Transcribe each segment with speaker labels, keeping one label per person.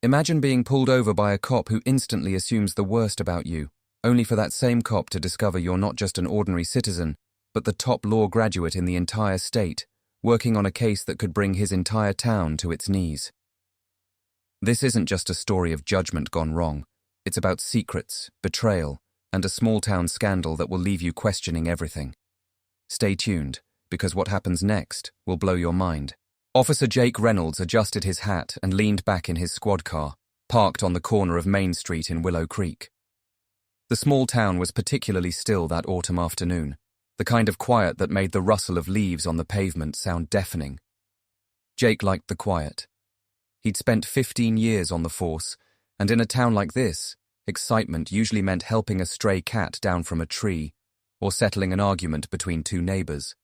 Speaker 1: Imagine being pulled over by a cop who instantly assumes the worst about you, only for that same cop to discover you're not just an ordinary citizen, but the top law graduate in the entire state, working on a case that could bring his entire town to its knees. This isn't just a story of judgment gone wrong. It's about secrets, betrayal, and a small-town scandal that will leave you questioning everything. Stay tuned, because what happens next will blow your mind. Officer Jake Reynolds adjusted his hat and leaned back in his squad car, parked on the corner of Main Street in Willow Creek. The small town was particularly still that autumn afternoon, the kind of quiet that made the rustle of leaves on the pavement sound deafening. Jake liked the quiet. He'd spent 15 years on the force, and in a town like this, excitement usually meant helping a stray cat down from a tree or settling an argument between two neighbors.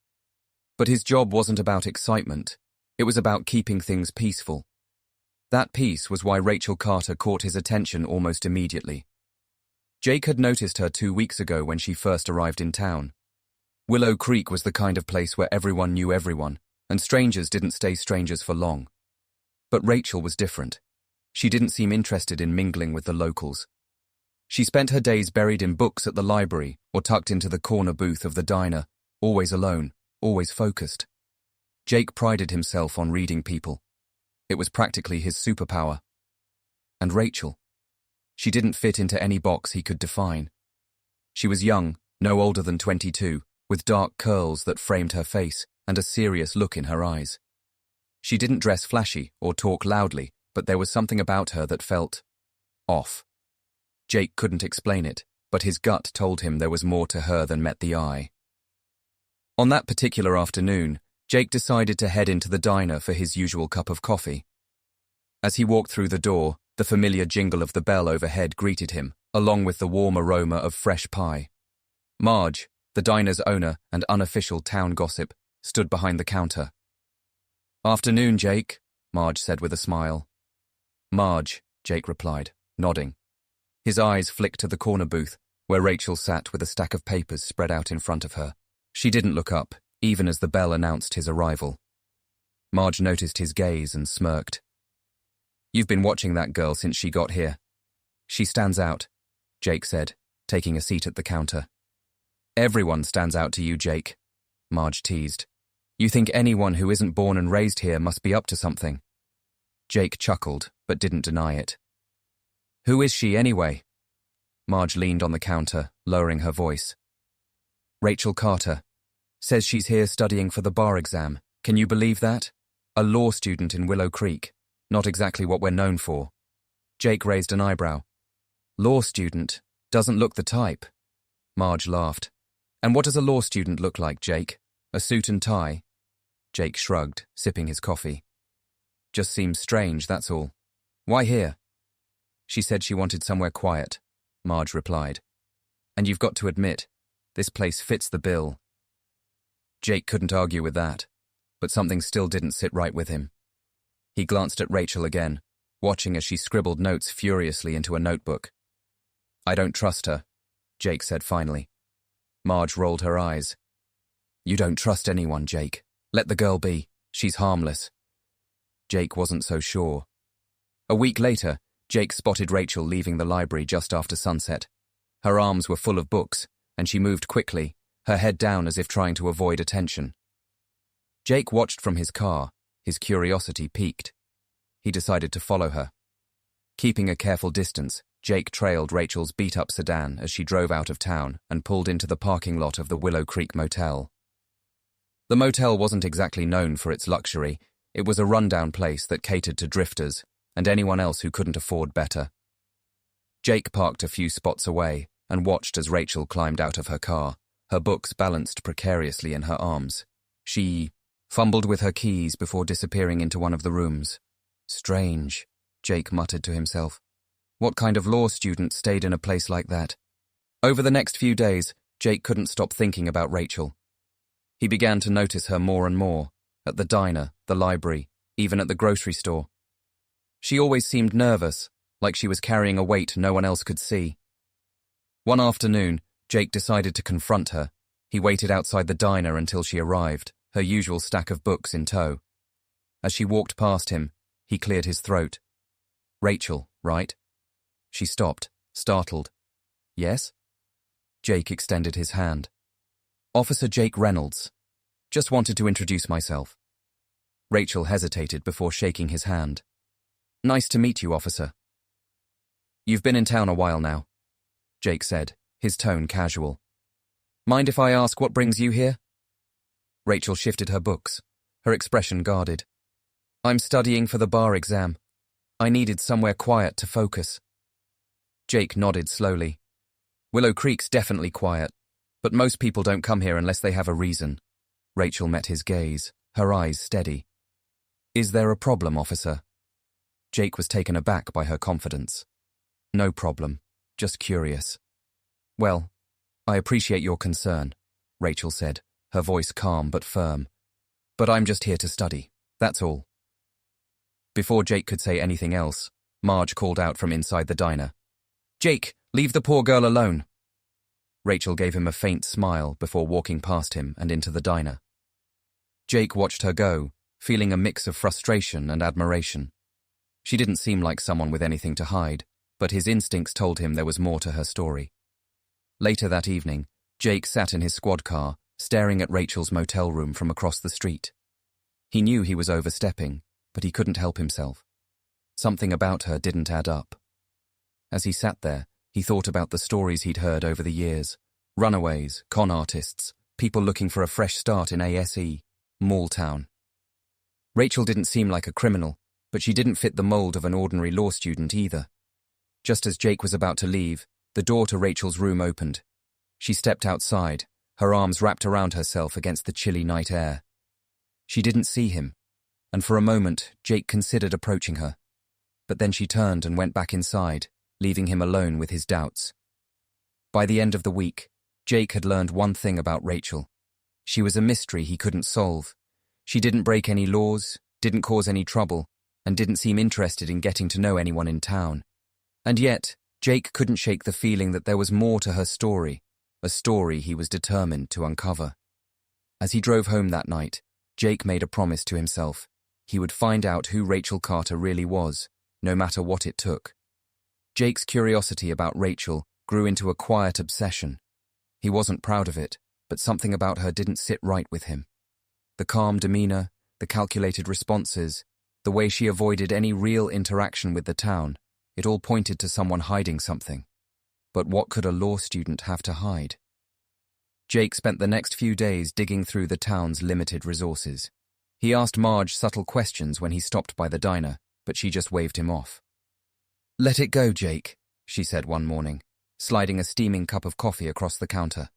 Speaker 1: But his job wasn't about excitement. It was about keeping things peaceful. That peace was why Rachel Carter caught his attention almost immediately. Jake had noticed her 2 weeks ago when she first arrived in town. Willow Creek was the kind of place where everyone knew everyone, and strangers didn't stay strangers for long. But Rachel was different. She didn't seem interested in mingling with the locals. She spent her days buried in books at the library or tucked into the corner booth of the diner, always alone, always focused. Jake prided himself on reading people. It was practically his superpower. And Rachel. She didn't fit into any box he could define. She was young, no older than 22, with dark curls that framed her face and a serious look in her eyes. She didn't dress flashy or talk loudly, but there was something about her that felt off. Jake couldn't explain it, but his gut told him there was more to her than met the eye. On that particular afternoon, Jake decided to head into the diner for his usual cup of coffee. As he walked through the door, the familiar jingle of the bell overhead greeted him, along with the warm aroma of fresh pie. Marge, the diner's owner and unofficial town gossip, stood behind the counter. "Afternoon, Jake," Marge said with a smile. "Marge," Jake replied, nodding. His eyes flicked to the corner booth, where Rachel sat with a stack of papers spread out in front of her. She didn't look up, even as the bell announced his arrival. Marge noticed his gaze and smirked. "You've been watching that girl since she got here. She stands out," Jake said, taking a seat at the counter. "Everyone stands out to you, Jake," Marge teased. "You think anyone who isn't born and raised here must be up to something." Jake chuckled, but didn't deny it. "Who is she, anyway?" Marge leaned on the counter, lowering her voice. "Rachel Carter. Says she's here studying for the bar exam. Can you believe that? A law student in Willow Creek. Not exactly what we're known for." Jake raised an eyebrow. "Law student? Doesn't look the type." Marge laughed. "And what does a law student look like, Jake? A suit and tie?" Jake shrugged, sipping his coffee. "Just seems strange, that's all. Why here?" "She said she wanted somewhere quiet," Marge replied. "And you've got to admit, this place fits the bill." Jake couldn't argue with that, but something still didn't sit right with him. He glanced at Rachel again, watching as she scribbled notes furiously into a notebook. "I don't trust her," Jake said finally. Marge rolled her eyes. "You don't trust anyone, Jake. Let the girl be. She's harmless." Jake wasn't so sure. A week later, Jake spotted Rachel leaving the library just after sunset. Her arms were full of books, and she moved quickly, her head down as if trying to avoid attention. Jake watched from his car, his curiosity piqued. He decided to follow her. Keeping a careful distance, Jake trailed Rachel's beat-up sedan as she drove out of town and pulled into the parking lot of the Willow Creek Motel. The motel wasn't exactly known for its luxury. It was a rundown place that catered to drifters and anyone else who couldn't afford better. Jake parked a few spots away and watched as Rachel climbed out of her car, her books balanced precariously in her arms. She fumbled with her keys before disappearing into one of the rooms. "Strange," Jake muttered to himself. What kind of law student stayed in a place like that? Over the next few days, Jake couldn't stop thinking about Rachel. He began to notice her more and more, at the diner, the library, even at the grocery store. She always seemed nervous, like she was carrying a weight no one else could see. One afternoon, Jake decided to confront her. He waited outside the diner until she arrived, her usual stack of books in tow. As she walked past him, he cleared his throat. Rachel, right? She stopped, startled. Yes? Jake extended his hand. Officer Jake Reynolds. Just wanted to introduce myself. Rachel hesitated before shaking his hand. Nice to meet you, officer. You've been in town a while now, Jake said, his tone casual. Mind if I ask what brings you here? Rachel shifted her books, her expression guarded. I'm studying for the bar exam. I needed somewhere quiet to focus. Jake nodded slowly. Willow Creek's definitely quiet, but most people don't come here unless they have a reason. Rachel met his gaze, her eyes steady. Is there a problem, officer? Jake was taken aback by her confidence. No problem, just curious. Well, I appreciate your concern, Rachel said, her voice calm but firm. But I'm just here to study, that's all. Before Jake could say anything else, Marge called out from inside the diner. Jake, leave the poor girl alone. Rachel gave him a faint smile before walking past him and into the diner. Jake watched her go, feeling a mix of frustration and admiration. She didn't seem like someone with anything to hide, but his instincts told him there was more to her story. Later that evening, Jake sat in his squad car, staring at Rachel's motel room from across the street. He knew he was overstepping, but he couldn't help himself. Something about her didn't add up. As he sat there, he thought about the stories he'd heard over the years. Runaways, con artists, people looking for a fresh start in ASE, Mall Town. Rachel didn't seem like a criminal, but she didn't fit the mold of an ordinary law student either. Just as Jake was about to leave, the door to Rachel's room opened. She stepped outside, her arms wrapped around herself against the chilly night air. She didn't see him, and for a moment Jake considered approaching her. But then she turned and went back inside, leaving him alone with his doubts. By the end of the week, Jake had learned one thing about Rachel. She was a mystery he couldn't solve. She didn't break any laws, didn't cause any trouble, and didn't seem interested in getting to know anyone in town. And yet, Jake couldn't shake the feeling that there was more to her story, a story he was determined to uncover. As he drove home that night, Jake made a promise to himself. He would find out who Rachel Carter really was, no matter what it took. Jake's curiosity about Rachel grew into a quiet obsession. He wasn't proud of it, but something about her didn't sit right with him. The calm demeanor, the calculated responses, the way she avoided any real interaction with the town, it all pointed to someone hiding something. But what could a law student have to hide? Jake spent the next few days digging through the town's limited resources. He asked Marge subtle questions when he stopped by the diner, but she just waved him off. Let it go, Jake, she said one morning, sliding a steaming cup of coffee across the counter.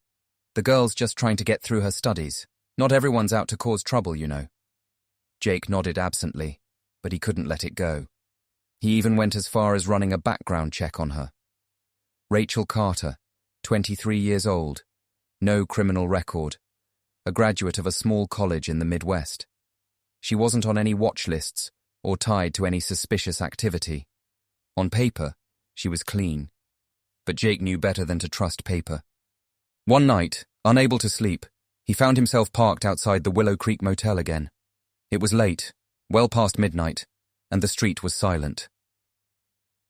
Speaker 1: The girl's just trying to get through her studies. Not everyone's out to cause trouble, you know. Jake nodded absently, but he couldn't let it go. He even went as far as running a background check on her. Rachel Carter, 23 years old, no criminal record, a graduate of a small college in the Midwest. She wasn't on any watch lists or tied to any suspicious activity. On paper, she was clean. But Jake knew better than to trust paper. One night, unable to sleep, he found himself parked outside the Willow Creek Motel again. It was late, well past midnight, and the street was silent.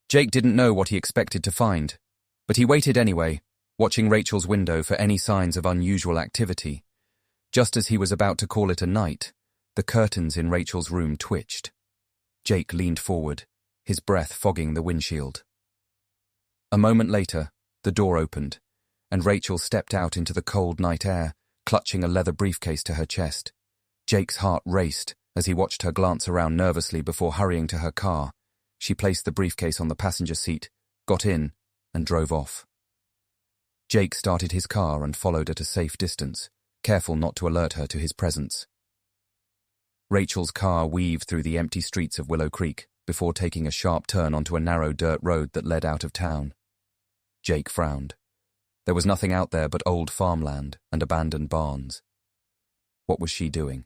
Speaker 1: Jake didn't know what he expected to find, but he waited anyway, watching Rachel's window for any signs of unusual activity. Just as he was about to call it a night, the curtains in Rachel's room twitched. Jake leaned forward, his breath fogging the windshield. A moment later, the door opened, and Rachel stepped out into the cold night air, clutching a leather briefcase to her chest. Jake's heart raced as he watched her glance around nervously before hurrying to her car. She placed the briefcase on the passenger seat, got in, and drove off. Jake started his car and followed at a safe distance, careful not to alert her to his presence. Rachel's car weaved through the empty streets of Willow Creek before taking a sharp turn onto a narrow dirt road that led out of town. Jake frowned. There was nothing out there but old farmland and abandoned barns. What was she doing?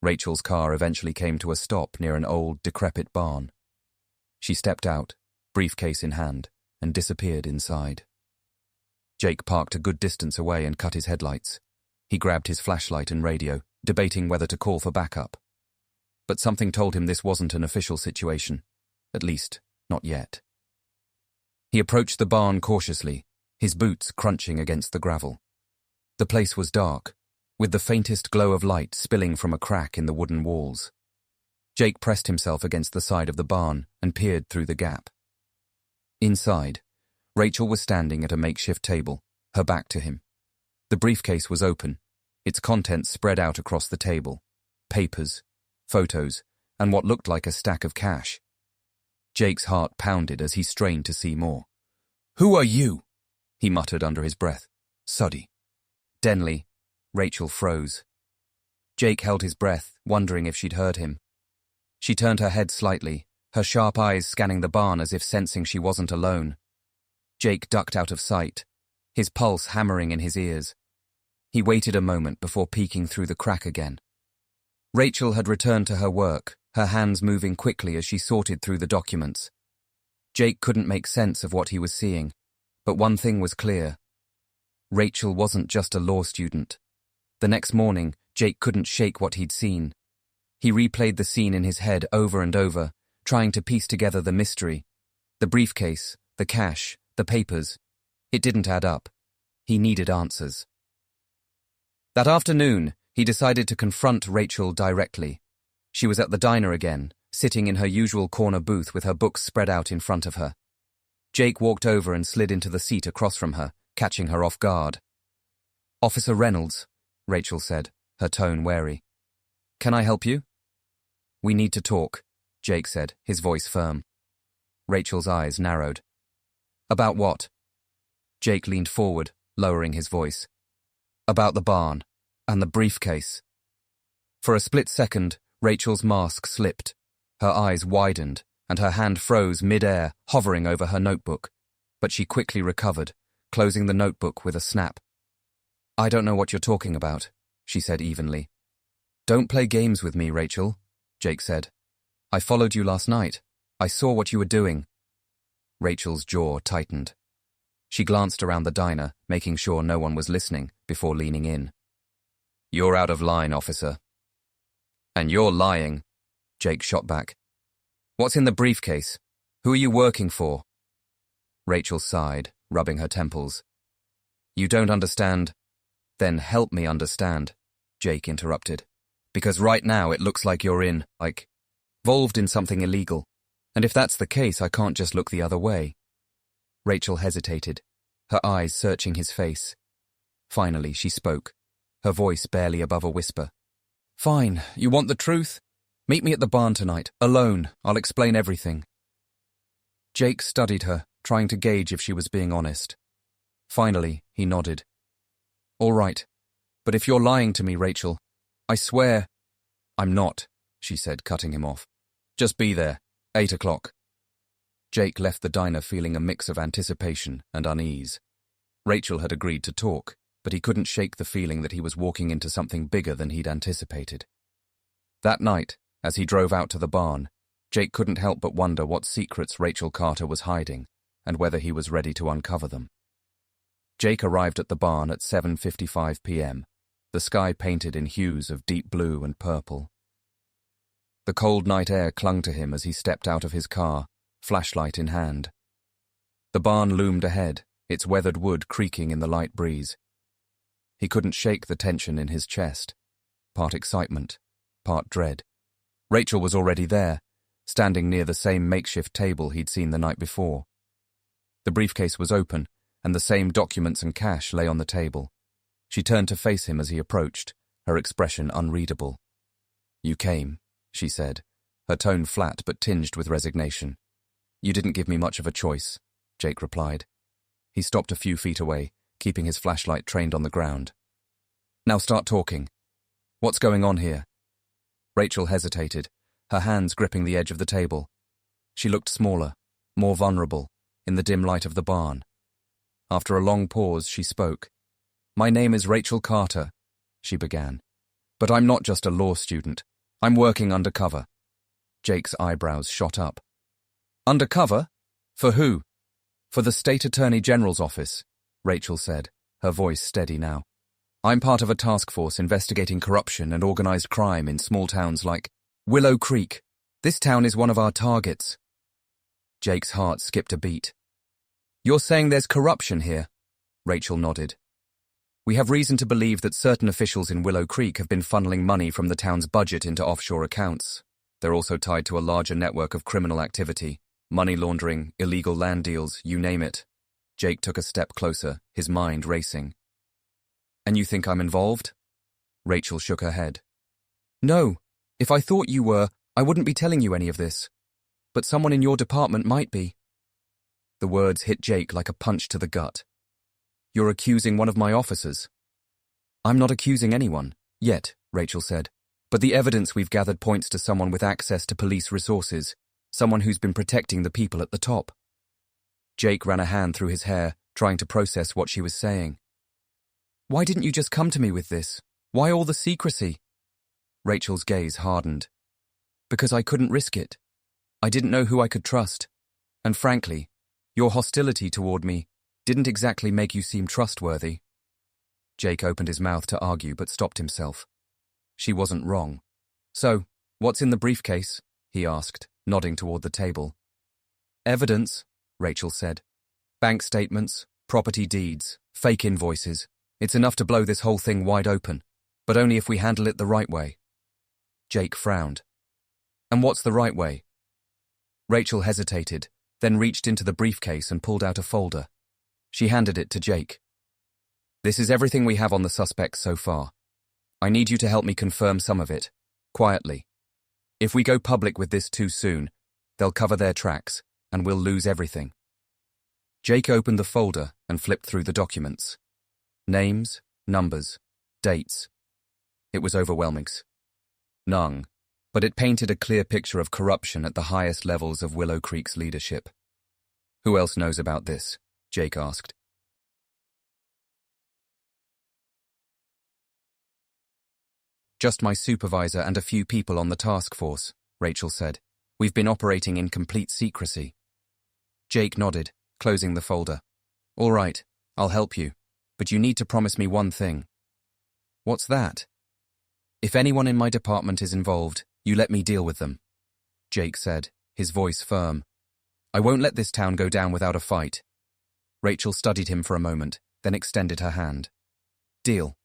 Speaker 1: Rachel's car eventually came to a stop near an old, decrepit barn. She stepped out, briefcase in hand, and disappeared inside. Jake parked a good distance away and cut his headlights. He grabbed his flashlight and radio, debating whether to call for backup. But something told him this wasn't an official situation, at least Not yet. He approached the barn cautiously, his boots crunching against the gravel. The place was dark, with the faintest glow of light spilling from a crack in the wooden walls. Jake pressed himself against the side of the barn and peered through the gap. Inside, Rachel was standing at a makeshift table, her back to him. The briefcase was open, its contents spread out across the table. Papers, photos, and what looked like a stack of cash. Jake's heart pounded as he strained to see more. "Who are you?" he muttered under his breath. "Suddy." Denley. Rachel froze. Jake held his breath, wondering if she'd heard him. She turned her head slightly, her sharp eyes scanning the barn as if sensing she wasn't alone. Jake ducked out of sight, his pulse hammering in his ears. He waited a moment before peeking through the crack again. Rachel had returned to her work, her hands moving quickly as she sorted through the documents. Jake couldn't make sense of what he was seeing, but one thing was clear. Rachel wasn't just a law student. The next morning, Jake couldn't shake what he'd seen. He replayed the scene in his head over and over, trying to piece together the mystery. The briefcase, the cash, the papers. It didn't add up. He needed answers. That afternoon, he decided to confront Rachel directly. She was at the diner again, sitting in her usual corner booth with her books spread out in front of her. Jake walked over and slid into the seat across from her, catching her off guard. "Officer Reynolds," Rachel said, her tone wary. "Can I help you?" "We need to talk," Jake said, his voice firm. Rachel's eyes narrowed. "About what?" Jake leaned forward, lowering his voice. "About the barn, and the briefcase." For a split second, Rachel's mask slipped. Her eyes widened, and her hand froze mid-air, hovering over her notebook. But she quickly recovered, closing the notebook with a snap. "I don't know what you're talking about," she said evenly. "Don't play games with me, Rachel," Jake said. "I followed you last night. I saw what you were doing." Rachel's jaw tightened. She glanced around the diner, making sure no one was listening, before leaning in. "You're out of line, officer." "And you're lying," Jake shot back. "What's in the briefcase? Who are you working for?" Rachel sighed, rubbing her temples. "You don't understand?" "Then help me understand," Jake interrupted. "Because right now it looks like you're involved in something illegal. And if that's the case, I can't just look the other way." Rachel hesitated, her eyes searching his face. Finally, she spoke, her voice barely above a whisper. "Fine, you want the truth? Meet me at the barn tonight, alone. I'll explain everything." Jake studied her, trying to gauge if she was being honest. Finally, he nodded. "All right, but if you're lying to me, Rachel, I swear—" "I'm not," she said, cutting him off. "Just be there, 8 o'clock. Jake left the diner feeling a mix of anticipation and unease. Rachel had agreed to talk, but he couldn't shake the feeling that he was walking into something bigger than he'd anticipated. That night, as he drove out to the barn, Jake couldn't help but wonder what secrets Rachel Carter was hiding, and whether he was ready to uncover them. Jake arrived at the barn at 7:55 p.m., the sky painted in hues of deep blue and purple. The cold night air clung to him as he stepped out of his car, flashlight in hand. The barn loomed ahead, its weathered wood creaking in the light breeze. He couldn't shake the tension in his chest, part excitement, part dread. Rachel was already there, standing near the same makeshift table he'd seen the night before. The briefcase was open, and the same documents and cash lay on the table. She turned to face him as he approached, her expression unreadable. "You came," she said, her tone flat but tinged with resignation. "You didn't give me much of a choice," Jake replied. He stopped a few feet away, keeping his flashlight trained on the ground. "Now start talking. What's going on here?" Rachel hesitated, her hands gripping the edge of the table. She looked smaller, more vulnerable, in the dim light of the barn. After a long pause, she spoke. "My name is Rachel Carter," she began. "But I'm not just a law student. I'm working undercover." Jake's eyebrows shot up. "Undercover? For who?" "For the State Attorney General's office," Rachel said, her voice steady now. "I'm part of a task force investigating corruption and organized crime in small towns like Willow Creek. This town is one of our targets." Jake's heart skipped a beat. You're saying there's corruption here? Rachel nodded. We have reason to believe that certain officials in Willow Creek have been funneling money from the town's budget into offshore accounts. They're also tied to a larger network of criminal activity, money laundering, illegal land deals, you name it. Jake took a step closer, his mind racing. And you think I'm involved? Rachel shook her head. No. If I thought you were, I wouldn't be telling you any of this. But someone in your department might be. The words hit Jake like a punch to the gut. You're accusing one of my officers. I'm not accusing anyone, yet, Rachel said. But the evidence we've gathered points to someone with access to police resources, someone who's been protecting the people at the top. Jake ran a hand through his hair, trying to process what she was saying. Why didn't you just come to me with this? Why all the secrecy? Rachel's gaze hardened. Because I couldn't risk it. I didn't know who I could trust. And frankly, your hostility toward me didn't exactly make you seem trustworthy. Jake opened his mouth to argue but stopped himself. She wasn't wrong. So, what's in the briefcase? He asked, nodding toward the table. Evidence, Rachel said. Bank statements, property deeds, fake invoices. It's enough to blow this whole thing wide open, but only if we handle it the right way. Jake frowned. And what's the right way? Rachel hesitated, then reached into the briefcase and pulled out a folder. She handed it to Jake. This is everything we have on the suspects so far. I need you to help me confirm some of it, quietly. If we go public with this too soon, they'll cover their tracks, and we'll lose everything. Jake opened the folder and flipped through the documents. Names, numbers, dates. It was overwhelming. Nung, but it painted a clear picture of corruption at the highest levels of Willow Creek's leadership. Who else knows about this? Jake asked. Just my supervisor and a few people on the task force, Rachel said. We've been operating in complete secrecy. Jake nodded, closing the folder. All right, I'll help you, but you need to promise me one thing. What's that? If anyone in my department is involved, you let me deal with them, Jake said, his voice firm. I won't let this town go down without a fight. Rachel studied him for a moment, then extended her hand. Deal.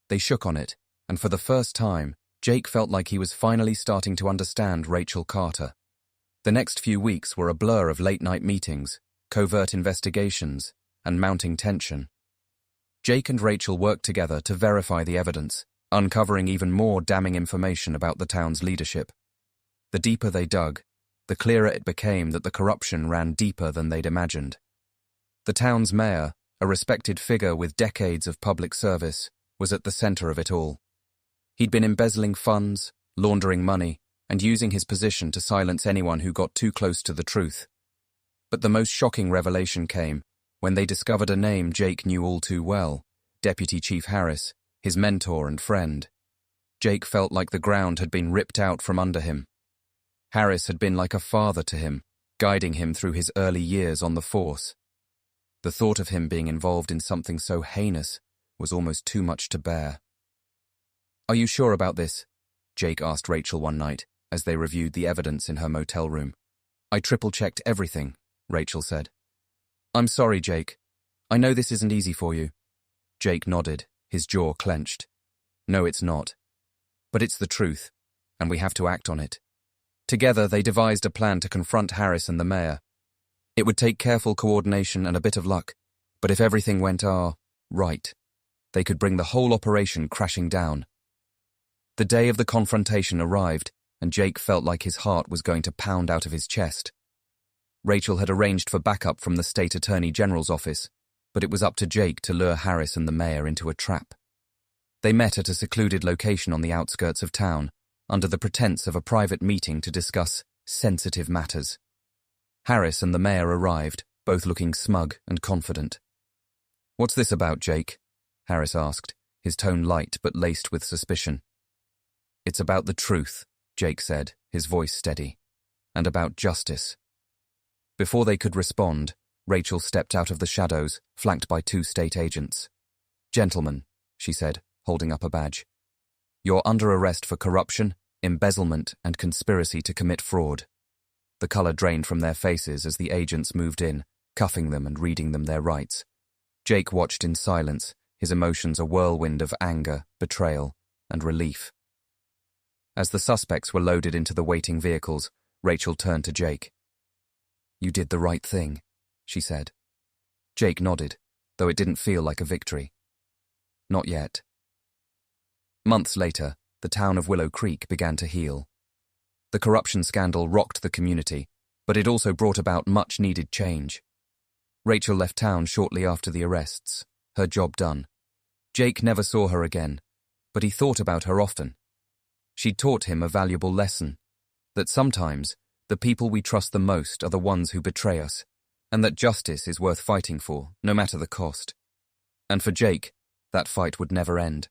Speaker 1: They shook on it, and for the first time, Jake felt like he was finally starting to understand Rachel Carter. The next few weeks were a blur of late-night meetings, covert investigations, and mounting tension. Jake and Rachel worked together to verify the evidence, uncovering even more damning information about the town's leadership. The deeper they dug, the clearer it became that the corruption ran deeper than they'd imagined. The town's mayor, a respected figure with decades of public service, was at the center of it all. He'd been embezzling funds, laundering money, and using his position to silence anyone who got too close to the truth. But the most shocking revelation came when they discovered a name Jake knew all too well, Deputy Chief Harris, his mentor and friend. Jake felt like the ground had been ripped out from under him. Harris had been like a father to him, guiding him through his early years on the force. The thought of him being involved in something so heinous was almost too much to bear. Are you sure about this? Jake asked Rachel one night as they reviewed the evidence in her motel room. I triple-checked everything, Rachel said. I'm sorry, Jake. I know this isn't easy for you. Jake nodded, his jaw clenched. No, it's not. But it's the truth, and we have to act on it. Together, they devised a plan to confront Harris and the mayor. It would take careful coordination and a bit of luck, but if everything went right, they could bring the whole operation crashing down. The day of the confrontation arrived, and Jake felt like his heart was going to pound out of his chest. Rachel had arranged for backup from the state attorney general's office, but it was up to Jake to lure Harris and the mayor into a trap. They met at a secluded location on the outskirts of town, under the pretense of a private meeting to discuss sensitive matters. Harris and the mayor arrived, both looking smug and confident. What's this about, Jake? Harris asked, his tone light but laced with suspicion. It's about the truth, Jake said, his voice steady, and about justice. Before they could respond, Rachel stepped out of the shadows, flanked by 2 state agents. Gentlemen, she said, holding up a badge. You're under arrest for corruption, embezzlement, and conspiracy to commit fraud. The color drained from their faces as the agents moved in, cuffing them and reading them their rights. Jake watched in silence, his emotions a whirlwind of anger, betrayal, and relief. As the suspects were loaded into the waiting vehicles, Rachel turned to Jake. "You did the right thing," she said. Jake nodded, though it didn't feel like a victory. Not yet. Months later, the town of Willow Creek began to heal. The corruption scandal rocked the community, but it also brought about much-needed change. Rachel left town shortly after the arrests, her job done. Jake never saw her again, but he thought about her often. She'd taught him a valuable lesson, that sometimes the people we trust the most are the ones who betray us, and that justice is worth fighting for, no matter the cost. And for Jake, that fight would never end.